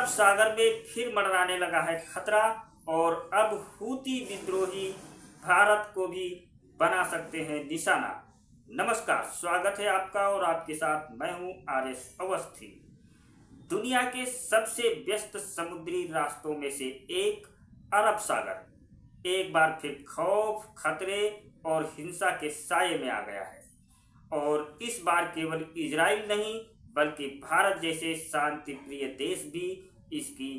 सागर में फिर मंडराने लगा है खतरा और अब हूती विद्रोही भारत को भी बना सकते हैं निशाना। नमस्कार, स्वागत है आपका और आपके साथ मैं हूं आरएस अवस्थी। दुनिया के सबसे व्यस्त समुद्री रास्तों में से एक अरब सागर एक बार फिर खौफ, खतरे और हिंसा के साये में आ गया है और इस बार केवल इजराइल नहीं बल्कि भारत जैसे शांति प्रिय देश भी इसकी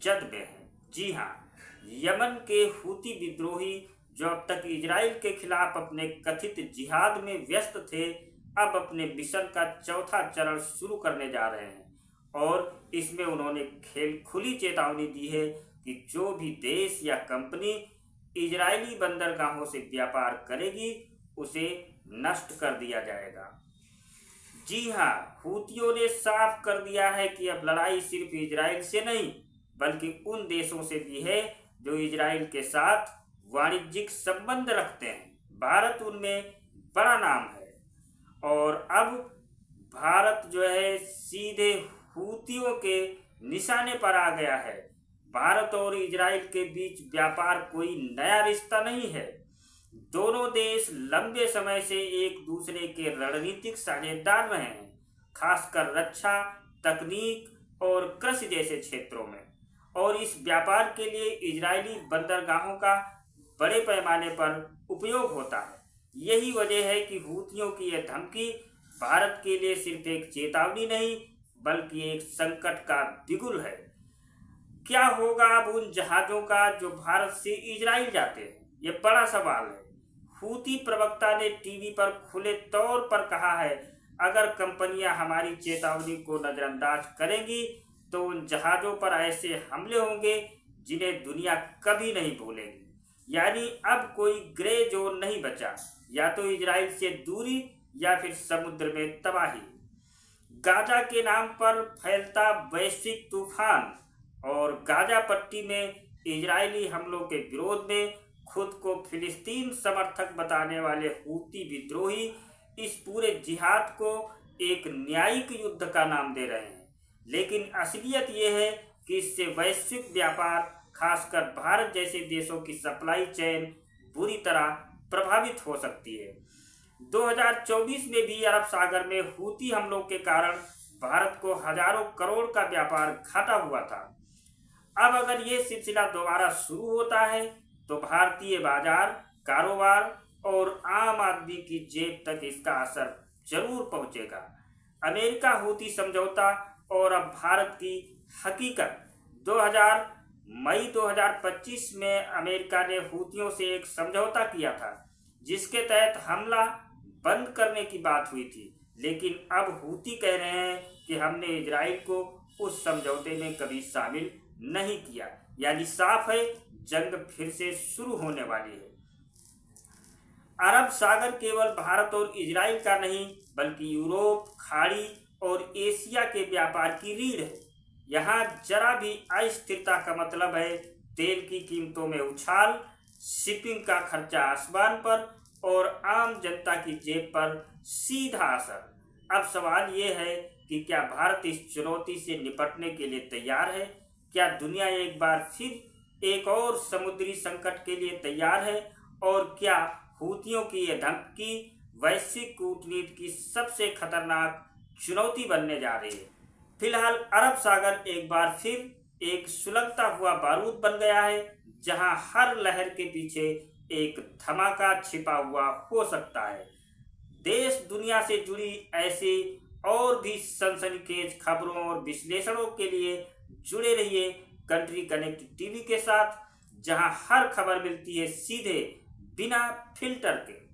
जद में है। जी हाँ, यमन के हूती विद्रोही जो अब तक इजराइल के खिलाफ अपने कथित जिहाद में व्यस्त थे, अब अपने मिशन का चौथा चरण शुरू करने जा रहे हैं और इसमें उन्होंने खुली चेतावनी दी है कि जो भी देश या कंपनी इजरायली बंदरगाहों से व्यापार करेगी उसे नष्ट कर दिया जाएगा। जी हाँ, हूतियों ने साफ कर दिया है कि अब लड़ाई सिर्फ इजराइल से नहीं बल्कि उन देशों से भी है जो इजराइल के साथ वाणिज्यिक संबंध रखते हैं। भारत उनमें बड़ा नाम है और अब भारत जो है सीधे हूतियों के निशाने पर आ गया है। भारत और इजराइल के बीच व्यापार कोई नया रिश्ता नहीं है। दोनों देश लंबे समय से एक दूसरे के रणनीतिक साझेदार रहे हैं, खासकर रक्षा, तकनीक और कृषि जैसे क्षेत्रों में। और इस व्यापार के लिए इजरायली बंदरगाहों का बड़े पैमाने पर उपयोग होता है। यही वजह है कि हूतियों की यह धमकी भारत के लिए सिर्फ एक चेतावनी नहीं बल्कि एक संकट का बिगुल है। क्या होगा अब उन जहाजों का जो भारत से इजराइल जाते हैं? ये बड़ा सवाल है। हूती प्रवक्ता ने टीवी पर खुले तौर पर कहा है, अगर कंपनियां हमारी चेतावनी को नजरअंदाज करेंगी तो उन जहाजों पर ऐसे हमले होंगे जिन्हें दुनिया कभी नहीं भूलेगी। यानी अब कोई ग्रे जोन नहीं बचा, या तो इजराइल से दूरी या फिर समुद्र में तबाही। गाजा के नाम पर फैलता वैश्विक तूफान और गाजा पट्टी में इजरायली हमलों के विरोध में खुद को फिलिस्तीन समर्थक बताने वाले हूती विद्रोही इस पूरे जिहाद को एक न्यायिक युद्ध का नाम दे रहे हैं। लेकिन असलियत ये है कि इससे वैश्विक व्यापार, खासकर भारत जैसे देशों की सप्लाई चेन बुरी तरह प्रभावित हो सकती है। 2024 में भी अरब सागर में हूती हमलों के कारण भारत को हजारों करोड़ का व्यापार घाटा हुआ था। अब अगर ये सिलसिला दोबारा शुरू होता है तो भारतीय बाजार, कारोबार और आम आदमी की जेब तक इसका असर जरूर पहुंचेगा। अमेरिका हूती समझौता और अब भारत की हकीकत। मई 2025 में अमेरिका ने हूतियों से एक समझौता किया था जिसके तहत हमला बंद करने की बात हुई थी, लेकिन अब हूती कह रहे हैं कि हमने इजराइल को उस समझौते में कभी शामिल नहीं किया। यानी साफ है, जंग फिर से शुरू होने वाली है। अरब सागर केवल भारत और इजराइल का नहीं बल्कि यूरोप, खाड़ी और एशिया के व्यापार की रीढ़ है। यहाँ जरा भी अस्थिरता का मतलब है तेल की कीमतों में उछाल, शिपिंग का खर्चा आसमान पर और आम जनता की जेब पर सीधा असर। अब सवाल ये है कि क्या भारत इस चुनौती से निपटने के लिए तैयार है? क्या दुनिया एक बार फिर एक और समुद्री संकट के लिए तैयार है? और क्या हूतियों की यह धमकी वैश्विक कूटनीति की सबसे खतरनाक चुनौती बनने जा रही है? फिलहाल अरब सागर एक बार फिर एक सुलगता हुआ बारूद बन गया है, जहां हर लहर के पीछे एक धमाका छिपा हुआ हो सकता है। देश दुनिया से जुड़ी ऐसी और भी सनसनीखेज खबरों और विश्लेषणों के लिए जुड़े रहिए कंट्री कनेक्ट टीवी के साथ, जहां हर खबर मिलती है सीधे बिना फिल्टर के।